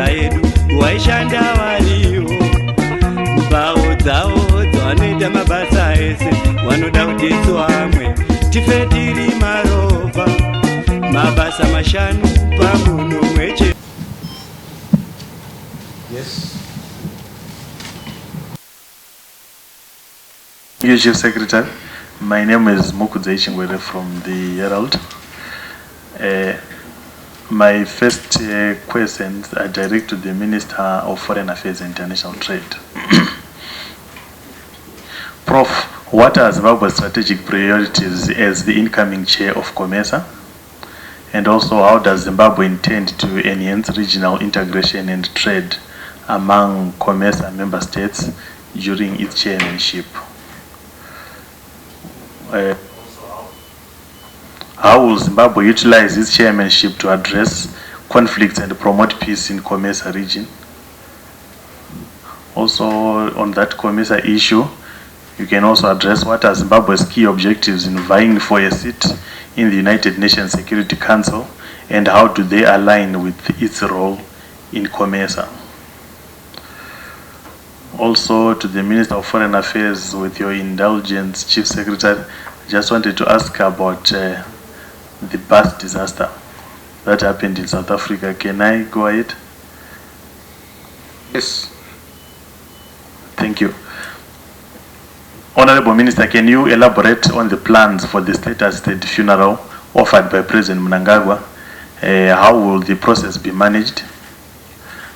nyika yedu waishanda variwo mbao dzavo dzavanoita mabasa ese vanoda kuti amwe tife tiri maropa mabasa mashanu pamunhu mweche. Yes. Thank you, Chief Secretary. My name is Mukudze Chingwere from the Herald. My first questions are direct to the Minister of Foreign Affairs and International Trade. Prof, what are Zimbabwe's strategic priorities as the incoming chair of COMESA? And also, how does Zimbabwe intend to enhance regional integration and trade among COMESA member states during its chairmanship? How will Zimbabwe utilize its chairmanship to address conflicts and promote peace in COMESA region? Also, on that COMESA issue, you can also address what are Zimbabwe's key objectives in vying for a seat in the United Nations Security Council, and how do they align with its role in COMESA? Also, to the Minister of Foreign Affairs, with your indulgence, Chief Secretary, just wanted to ask about the bus disaster that happened in South Africa. Can I go ahead? Yes. Thank you. Honorable Minister, can you elaborate on the plans for the state-assisted funeral offered by President Mnangagwa? How will the process be managed?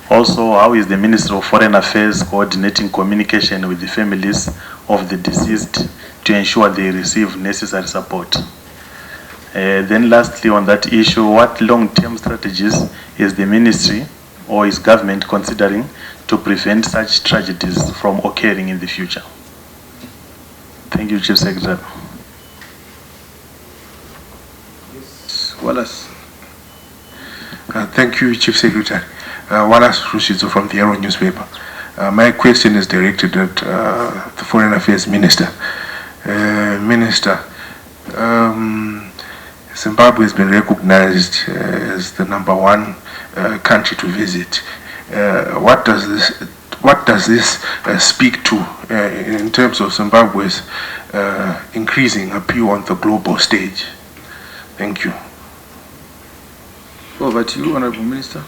Also, how is the Ministry of Foreign Affairs coordinating communication with the families of the deceased to ensure they receive necessary support? Then lastly, on that issue, what long-term strategies is the ministry or is government considering to prevent such tragedies from occurring in the future? Thank you, Chief Secretary. Yes. Wallace. Thank you, Chief Secretary. Wallace Rushizo from the Herald newspaper. My question is directed at the Foreign Affairs Minister. Minister, Zimbabwe has been recognized as the #1 country to visit. What does this speak to in terms of Zimbabwe's increasing appeal on the global stage? Thank you. Over to you, Honorable Minister.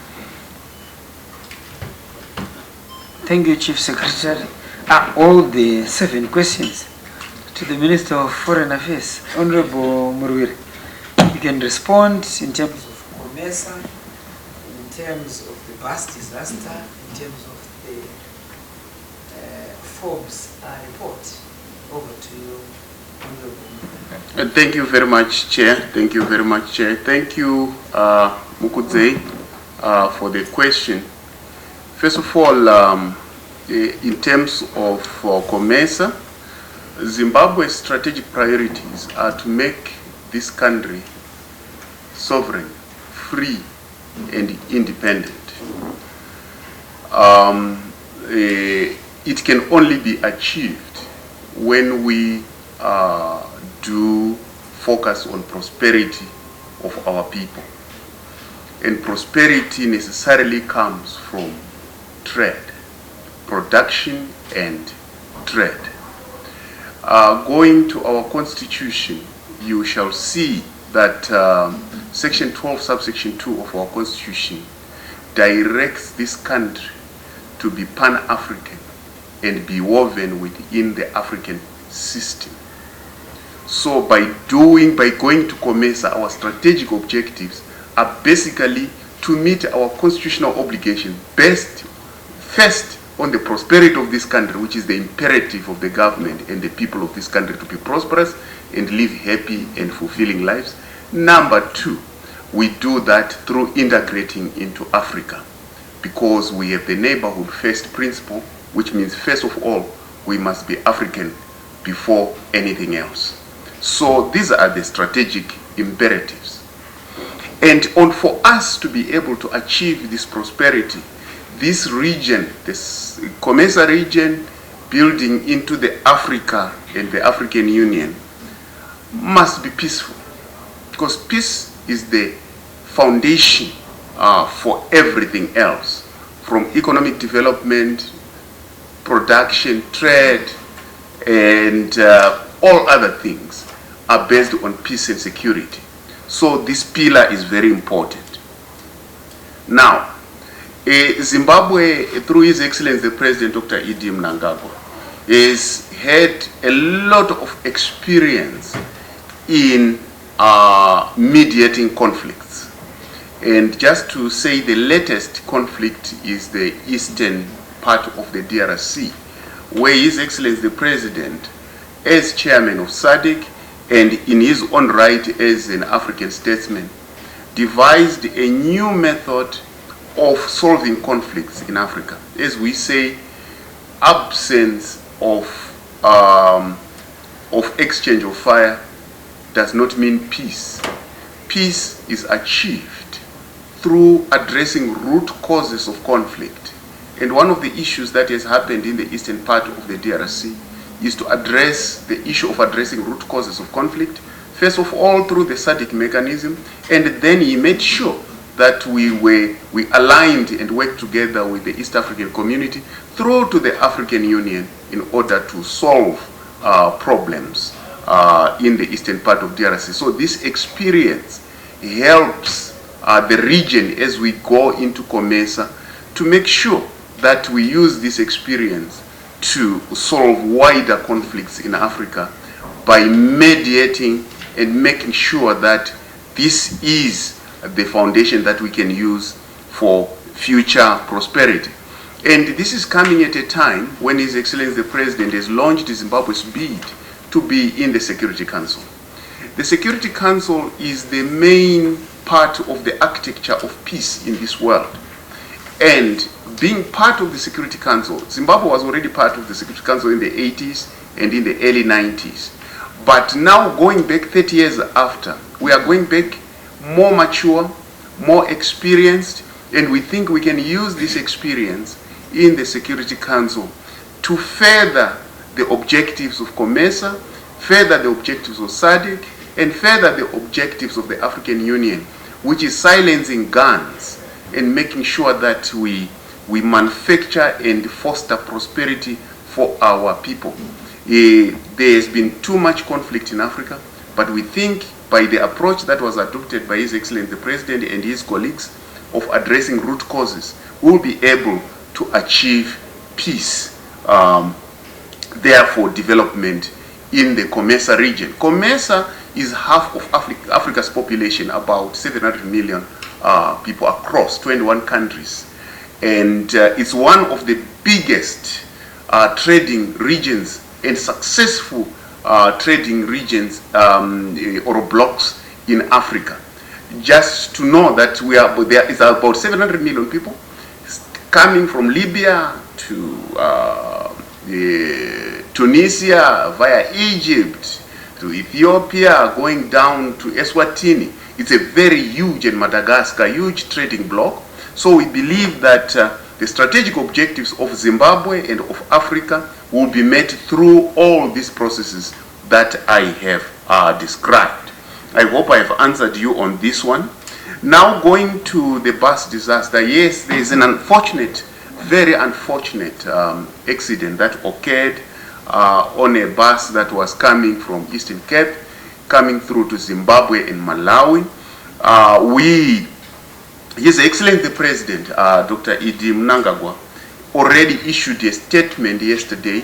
Thank you, Chief Secretary. All the 7 questions to the Minister of Foreign Affairs. Honorable Murwiri, you can respond in terms of COMESA, in terms of the bus disaster, in terms of the Forbes report. Over to you, Honorable. Thank you very much, Chair. Thank you very much, Chair. Thank you, Mukudze, for the question. First of all, in terms of COMESA, Zimbabwe's strategic priorities are to make this country sovereign, free, and independent. It can only be achieved when we do focus on prosperity of our people. And prosperity necessarily comes from trade, production and trade. Going to our constitution, you shall see that section 12 subsection 2 of our constitution directs this country to be pan-African and be woven within the African system. So by going to COMESA, our strategic objectives are basically to meet our constitutional obligation based first on the prosperity of this country, which is the imperative of the government and the people of this country to be prosperous and live happy and fulfilling lives. Number 2, we do that through integrating into Africa, because we have the neighborhood first principle, which means first of all, we must be African before anything else. So these are the strategic imperatives. And for us to be able to achieve this prosperity, this region, this COMESA region, building into the Africa and the African Union, must be peaceful, because peace is the foundation for everything else. from economic development, production, trade, and all other things are based on peace and security. So this pillar is very important. Now, Zimbabwe, through His Excellency the President Dr. E.D. Mnangagwa, has had a lot of experience in mediating conflicts. And just to say, the latest conflict is the eastern part of the DRC, where His Excellency the President, as chairman of SADC and in his own right as an African statesman, devised a new method of solving conflicts in Africa. As we say, absence of exchange of fire does not mean peace. Peace is achieved through addressing root causes of conflict. And one of the issues that has happened in the eastern part of the DRC is to address the issue of addressing root causes of conflict, first of all through the SADC mechanism, and then he made sure that we aligned and worked together with the East African community through to the African Union in order to solve problems in the eastern part of DRC. So this experience helps the region as we go into COMESA to make sure that we use this experience to solve wider conflicts in Africa by mediating and making sure that this is the foundation that we can use for future prosperity. And this is coming at a time when His Excellency the President has launched Zimbabwe's bid to be in the Security Council. The Security Council is the main part of the architecture of peace in this world. And being part of the Security Council, Zimbabwe was already part of the Security Council in the 80s and in the early 90s. But now going back 30 years after, we are going back more mature, more experienced, and we think we can use this experience in the Security Council to further the objectives of COMESA, further the objectives of SADC, and further the objectives of the African Union, which is silencing guns and making sure that we manufacture and foster prosperity for our people. There has been too much conflict in Africa, but we think by the approach that was adopted by His Excellency the President and his colleagues of addressing root causes, we'll be able to achieve peace, therefore development in the COMESA region. COMESA is half of Africa's population, about 700 million people across 21 countries. And it's one of the biggest trading regions and successful trading regions or blocks in Africa. Just to know that there is about 700 million people coming from Libya to Tunisia via Egypt to Ethiopia, going down to Eswatini. It's a very huge, and Madagascar, huge trading bloc. So we believe that the strategic objectives of Zimbabwe and of Africa will be met through all these processes that I have described. I hope I have answered you on this one. Now going to the bus disaster, yes, there is an unfortunate, very unfortunate accident that occurred on a bus that was coming from Eastern Cape, coming through to Zimbabwe and Malawi. His Excellency the President, Dr. E.D. Mnangagwa, already issued a statement yesterday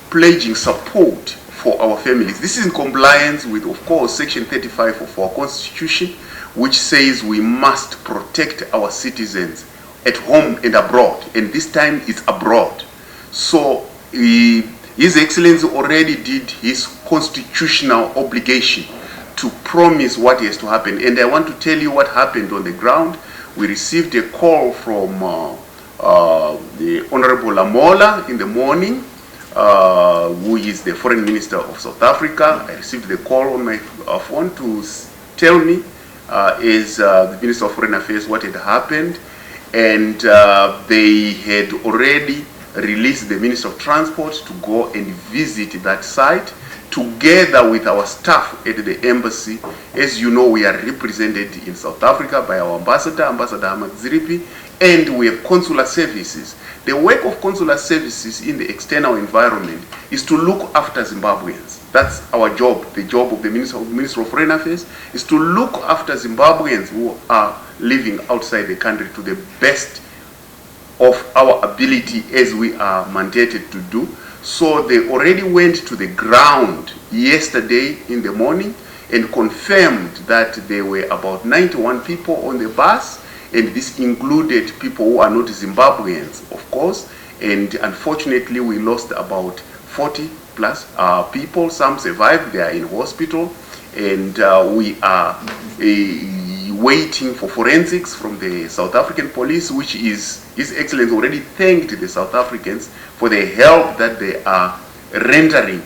pledging support for our families. This is in compliance with, of course, Section 35 of our Constitution, which says we must protect our citizens at home and abroad, and this time it's abroad. So His Excellency already did his constitutional obligation to promise what is to happen, and I want to tell you what happened on the ground. We received a call from the Honorable Lamola in the morning, who is the Foreign Minister of South Africa. I received the call on my phone to tell me, as the Minister of Foreign Affairs, what had happened, and they had already released the Minister of Transport to go and visit that site together with our staff at the embassy. As you know, we are represented in South Africa by our ambassador, Ambassador Ahmad Ziripi, and we have consular services. The work of consular services in the external environment is to look after Zimbabweans. That's our job. The job of the Minister of Foreign Affairs is to look after Zimbabweans who are living outside the country to the best of our ability as we are mandated to do. So they already went to the ground yesterday in the morning and confirmed that there were about 91 people on the bus, and this included people who are not Zimbabweans, of course, and unfortunately we lost about 40 plus people. Some survived, they are in hospital, and we are waiting for forensics from the South African police, which is His Excellency already thanked the South Africans for the help that they are rendering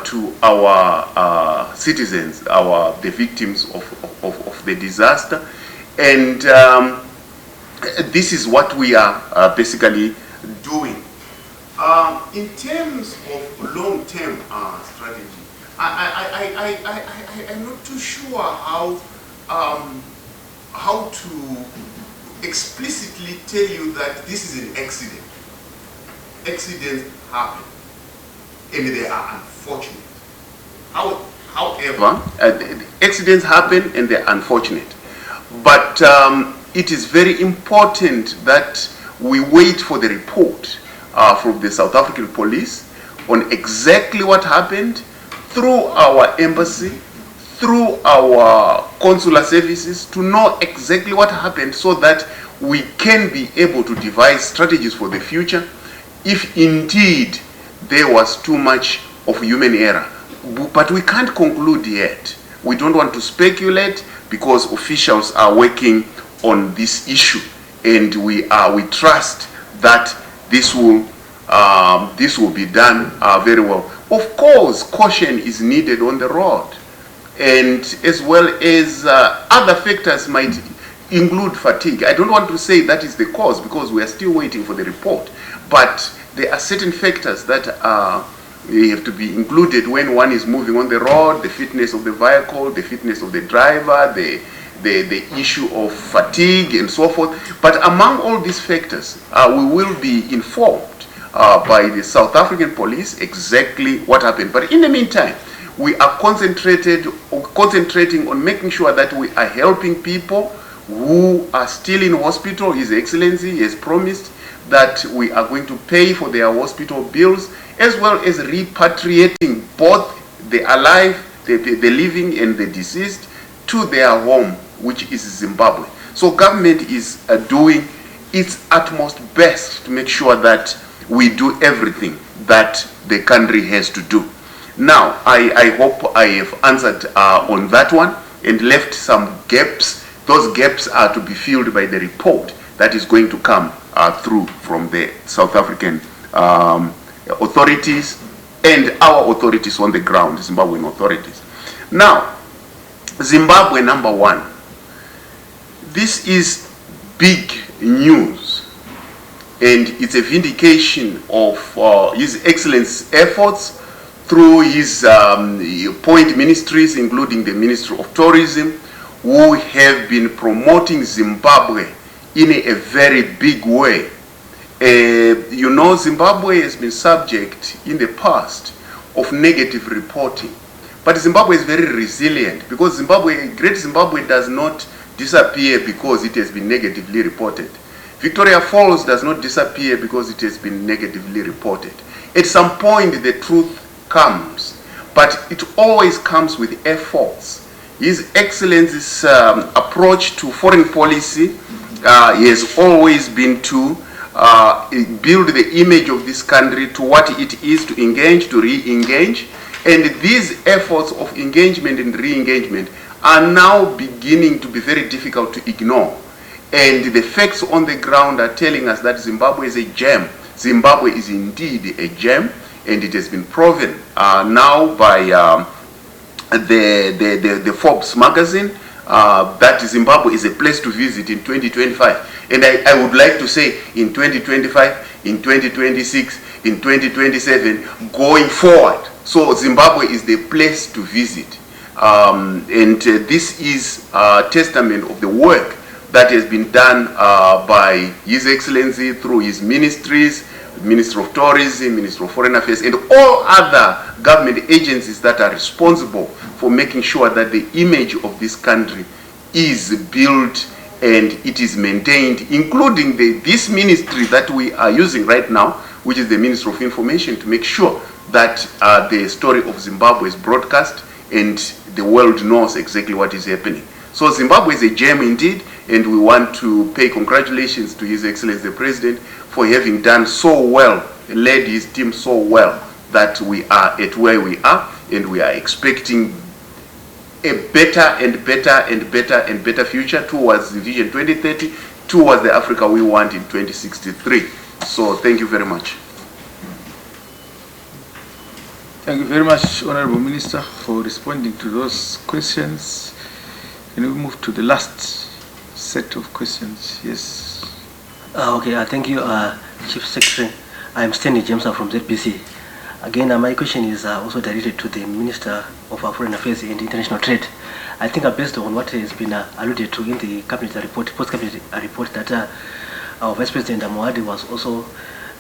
to our citizens, the victims of the disaster. And this is what we are basically doing. In terms of long-term strategy, I'm not too sure how to explicitly tell you that this is an accident. Accidents happen, and they are unfortunate. However, accidents happen and they're unfortunate. But it is very important that we wait for the report from the South African police on exactly what happened through our embassy, through our consular services, to know exactly what happened so that we can be able to devise strategies for the future if indeed there was too much of human error. But we can't conclude yet. We don't want to speculate because officials are working on this issue, and we trust that this will be done very well. Of course, caution is needed on the road, and as well as other factors might include fatigue. I don't want to say that is the cause because we are still waiting for the report, but there are certain factors that have to be included when one is moving on the road: the fitness of the vehicle, the fitness of the driver, the issue of fatigue and so forth. But among all these factors, we will be informed by the South African police exactly what happened. But in the meantime, we are concentrating on making sure that we are helping people who are still in hospital. His Excellency has promised that we are going to pay for their hospital bills, as well as repatriating both the alive, the living and the deceased to their home, which is Zimbabwe. So government is doing its utmost best to make sure that we do everything that the country has to do. Now, I hope I have answered on that one and left some gaps. Those gaps are to be filled by the report that is going to come through from the South African authorities and our authorities on the ground, Zimbabwean authorities. Now, Zimbabwe number one. This is big news, and it's a vindication of His Excellency's efforts through his point ministries, including the Ministry of Tourism, who have been promoting Zimbabwe in a very big way. You know, Zimbabwe has been subject in the past of negative reporting. But Zimbabwe is very resilient because Great Zimbabwe does not disappear because it has been negatively reported. Victoria Falls does not disappear because it has been negatively reported. At some point, the truth comes, but it always comes with efforts. His Excellency's approach to foreign policy has always been to build the image of this country to what it is, to engage, to re-engage. And these efforts of engagement and re-engagement are now beginning to be very difficult to ignore. And the facts on the ground are telling us that Zimbabwe is a gem. Zimbabwe is indeed a gem, and it has been proven now by the Forbes magazine that Zimbabwe is a place to visit in 2025. And I would like to say in 2025, in 2026, in 2027 going forward. So Zimbabwe is the place to visit. This is a testament of the work that has been done by His Excellency through his ministries, Minister of Tourism, Minister of Foreign Affairs, and all other government agencies that are responsible for making sure that the image of this country is built and it is maintained, including this ministry that we are using right now, which is the Minister of Information, to make sure that the story of Zimbabwe is broadcast and the world knows exactly what is happening. So Zimbabwe is a gem indeed, and we want to pay congratulations to His Excellency the President for having done so well, led his team so well, that we are at where we are, and we are expecting a better and better and better and better future towards the Vision 2030, towards the Africa we want in 2063. So thank you very much. Thank you very much, Honorable Minister, for responding to those questions. Can we move to the last set of questions? Yes. Okay, thank you, Chief Secretary. I'm Stanley James from ZBC. Again, my question is also directed to the Minister of Foreign Affairs and International Trade. I think based on what has been alluded to in the cabinet report, post-cabinet report, that our Vice President Moadi was also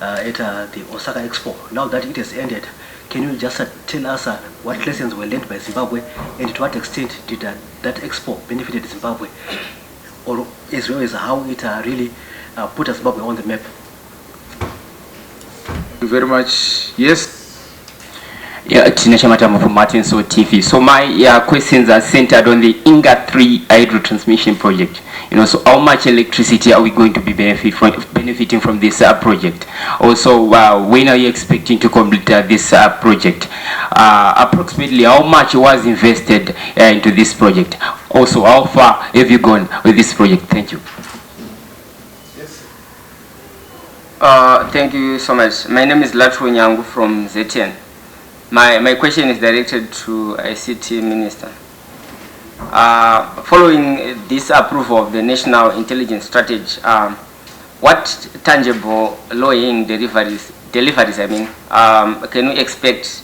at the Osaka Expo. Now that it has ended, can you just tell us what lessons were learned by Zimbabwe, and to what extent did that Expo benefited Zimbabwe, or as well as how it really put Zimbabwe on the map? Thank you very much. Yes. Yeah, Tinashamatama from Martin So TV. So my questions are centered on the Inga 3 hydro transmission project. So how much electricity are we going to be benefiting from this project? Also, when are you expecting to complete this project? Approximately how much was invested into this project? Also, how far have you gone with this project? Thank you. Thank you so much. My name is Latro Nyangu from ZTN. My question is directed to ICT Minister. Following this approval of the National Intelligence Strategy, what tangible low-hanging deliveries can we expect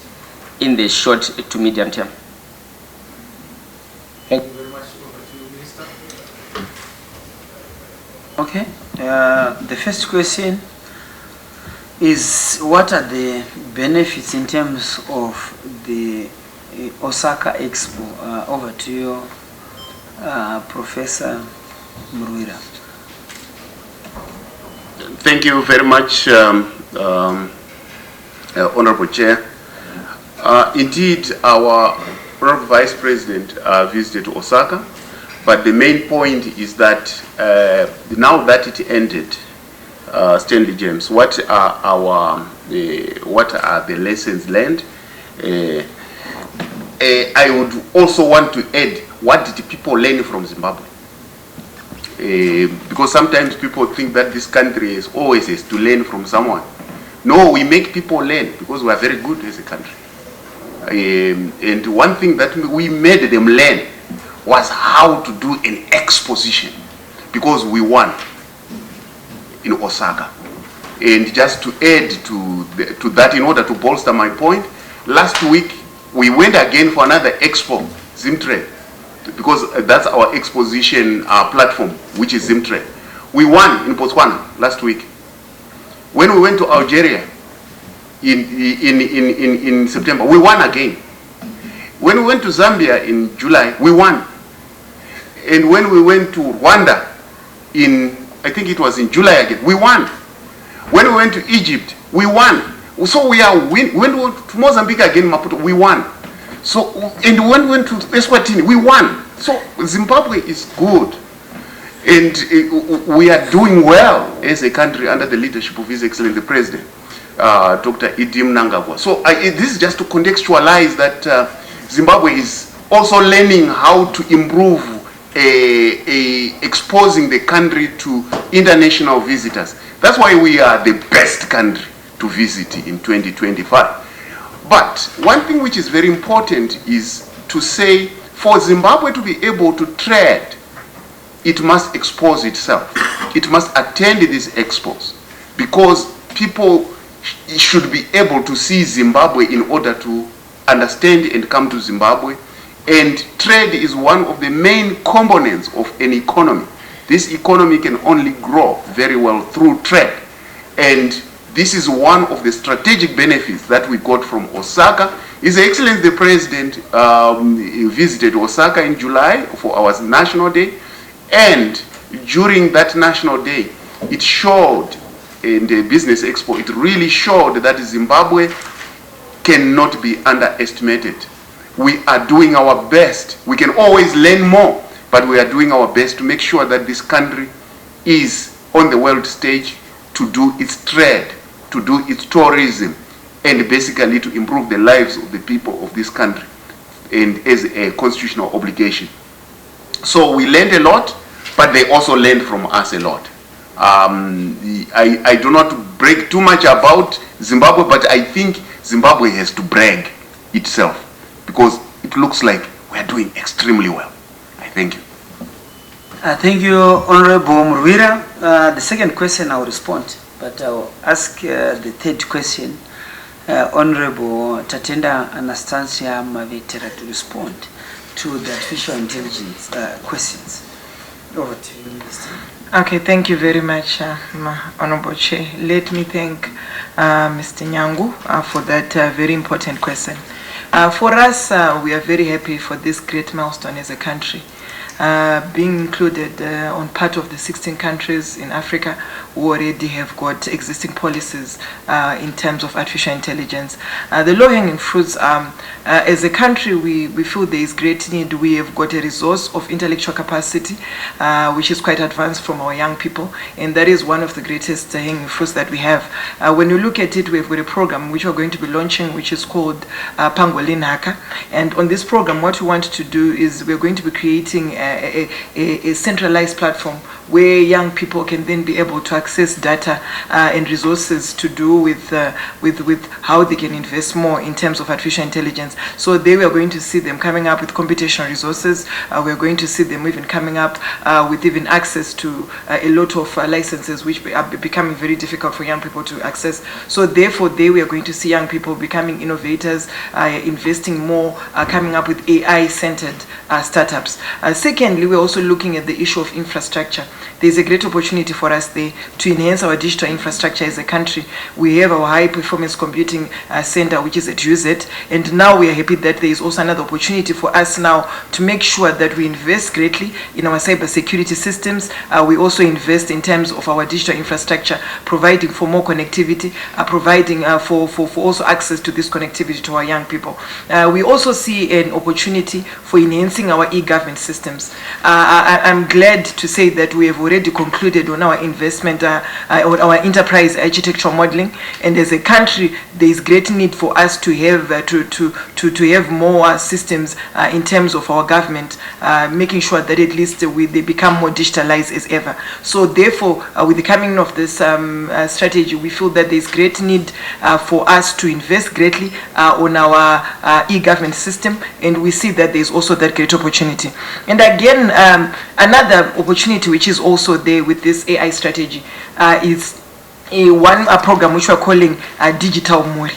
in the short to medium term? Thank you very much. Over to you, Minister. Okay. The first question is, what are the benefits in terms of the Osaka Expo? Over to you, Professor Mruira. Thank you very much, Honorable Chair. Indeed, our Honorable Vice President visited Osaka, but the main point is that now that it ended, Stanley James, what are the lessons learned? I would also want to add, what did people learn from Zimbabwe? Because sometimes people think that this country is always has to learn from someone. No, we make people learn because we are very good as a country. And one thing that we made them learn was how to do an exposition, because we won in Osaka. And just to add to that, in order to bolster my point, last week we went again for another expo, Zimtrade, because that's our exposition platform, which is Zimtrade. We won in Botswana last week. When we went to Algeria in September, we won again. When we went to Zambia in July, we won. And when we went to Rwanda I think it was in July again, we won. When we went to Egypt, we won. So we are win. When we went to Mozambique again, Maputo, we won. So, and when we went to Eswatini, we won. So Zimbabwe is good. And we are doing well as a country under the leadership of His Excellency the President, Dr. Idi Mnangagwa. So this is just to contextualize that Zimbabwe is also learning how to improve exposing the country to international visitors. That's why we are the best country to visit in 2025. But one thing which is very important is to say, for Zimbabwe to be able to trade, it must expose itself. It must attend these expos, because people should be able to see Zimbabwe in order to understand and come to Zimbabwe. And trade is one of the main components of an economy. This economy can only grow very well through trade. And this is one of the strategic benefits that we got from Osaka. His Excellency the President visited Osaka in July for our National Day. And during that National Day, it showed, in the Business Expo, it really showed that Zimbabwe cannot be underestimated. We are doing our best. We can always learn more, but we are doing our best to make sure that this country is on the world stage to do its trade, to do its tourism, and basically to improve the lives of the people of this country, and as a constitutional obligation. So we learned a lot, but they also learned from us a lot. I do not brag too much about Zimbabwe, but I think Zimbabwe has to brag itself, because it looks like we're doing extremely well. I thank you. Thank you, Honorable Murwira. The second question I'll respond, but I'll ask the third question, Honorable Tatenda Anastasia Mavetera, to respond to the artificial intelligence questions. Over to you, Minister. Okay, thank you very much, Honorable Chair. Let me thank Mr. Nyangu for that very important question. For us, we are very happy for this great milestone as a country. Being included on part of the 16 countries in Africa who already have got existing policies in terms of artificial intelligence. The low-hanging fruits, as a country, we feel there is great need. We have got a resource of intellectual capacity, which is quite advanced from our young people, and that is one of the greatest hanging fruits that we have. When you look at it, we have got a program which we're going to be launching, which is called Pangolin Haka. And on this program, what we want to do is we're going to be creating a centralized platform where young people can then be able to access data and resources to do with how they can invest more in terms of artificial intelligence. So there we are going to see them coming up with computational resources. We are going to see them even coming up with even access to a lot of licenses which are becoming very difficult for young people to access. So therefore there we are going to see young people becoming innovators, investing more, coming up with AI-centered startups. Secondly, we're also looking at the issue of infrastructure. There's a great opportunity for us there to enhance our digital infrastructure as a country. We have our high performance computing center, which is at UZ, and now we are happy that there is also another opportunity for us now to make sure that we invest greatly in our cyber security systems. We also invest in terms of our digital infrastructure, providing for more connectivity, providing for also access to this connectivity to our young people. We also see an opportunity for enhancing our e-government systems. I'm glad to say that we have already concluded on our investment, on our enterprise architectural modeling, and as a country there is great need for us to have to have more systems in terms of our government, making sure that at least they become more digitalized as ever. So therefore, with the coming of this strategy, we feel that there is great need for us to invest greatly on our e-government system, and we see that there is also that great opportunity. And again, another opportunity which is also there with this AI strategy is one program which we are calling Digital Muri,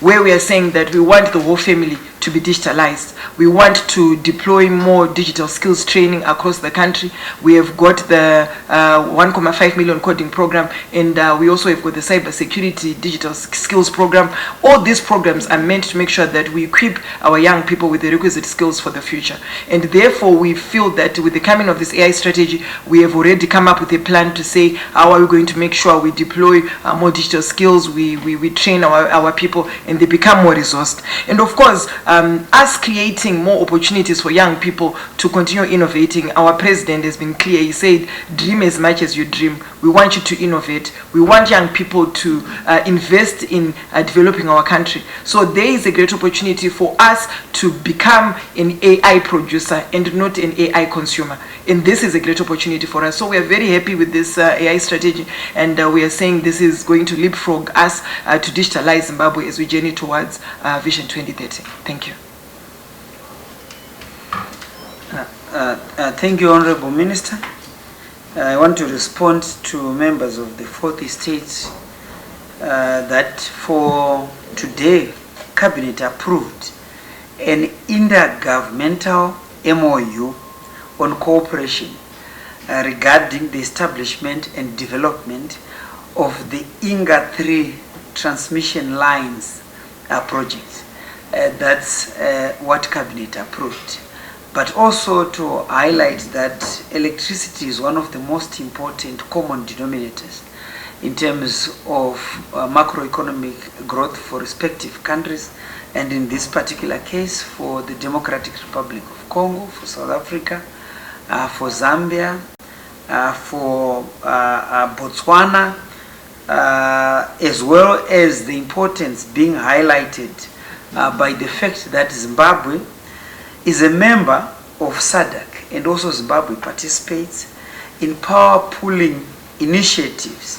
where we are saying that we want the whole family to be digitalized. We want to deploy more digital skills training across the country. We have got the 1.5 million coding program, and we also have got the cyber security digital skills program. All these programs are meant to make sure that we equip our young people with the requisite skills for the future. And therefore we feel that with the coming of this AI strategy, we have already come up with a plan to say how are we going to make sure we deploy more digital skills, we train our people, and they become more resourced. And of course, us creating more opportunities for young people to continue innovating. Our president has been clear. He said, dream as much as you dream. We want you to innovate. We want young people to invest in developing our country. So there is a great opportunity for us to become an AI producer and not an AI consumer. And this is a great opportunity for us. So we are very happy with this AI strategy, and we are saying this is going to leapfrog us to digitalize Zimbabwe as we journey towards Vision 2030. Thank you. Thank you, Honorable Minister. I want to respond to members of the fourth estate that for today, Cabinet approved an intergovernmental MOU on cooperation regarding the establishment and development of the INGA 3 transmission lines project. That's what Cabinet approved. But also to highlight that electricity is one of the most important common denominators in terms of macroeconomic growth for respective countries, and in this particular case for the Democratic Republic of Congo, for South Africa, for Zambia, for Botswana, as well as the importance being highlighted by the fact that Zimbabwe is a member of SADC, and also Zimbabwe participates in power pooling initiatives.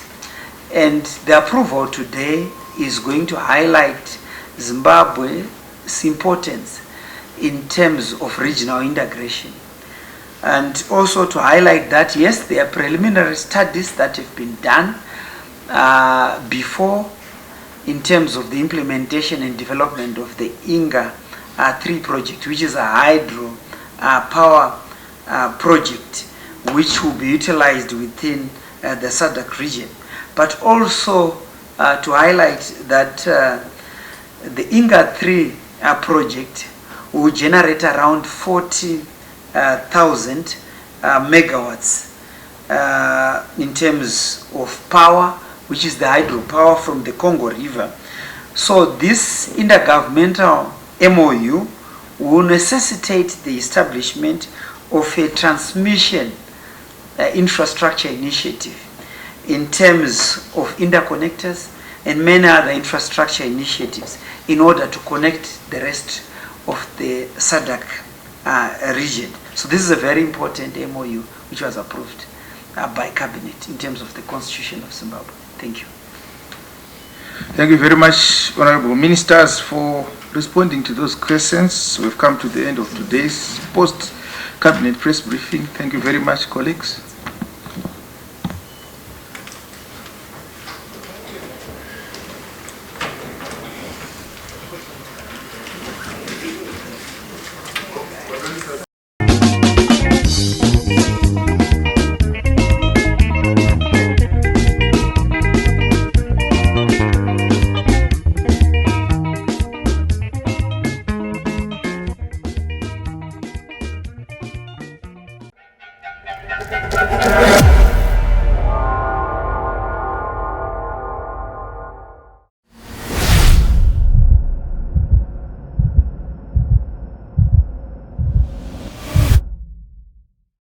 And the approval today is going to highlight Zimbabwe's importance in terms of regional integration. And also to highlight that, yes, there are preliminary studies that have been done before in terms of the implementation and development of the INGA 3 project, which is a hydro power project which will be utilized within the SADC region. But also to highlight that the INGA 3 project will generate around 40,000 megawatts in terms of power, which is the hydropower from the Congo River. So this intergovernmental MOU will necessitate the establishment of a transmission infrastructure initiative in terms of interconnectors and many other infrastructure initiatives in order to connect the rest of the SADC region. So this is a very important MOU which was approved by Cabinet in terms of the Constitution of Zimbabwe. Thank you. Thank you very much, Honorable Ministers, for responding to those questions. We've come to the end of today's post-Cabinet press briefing. Thank you very much, colleagues. Thank you.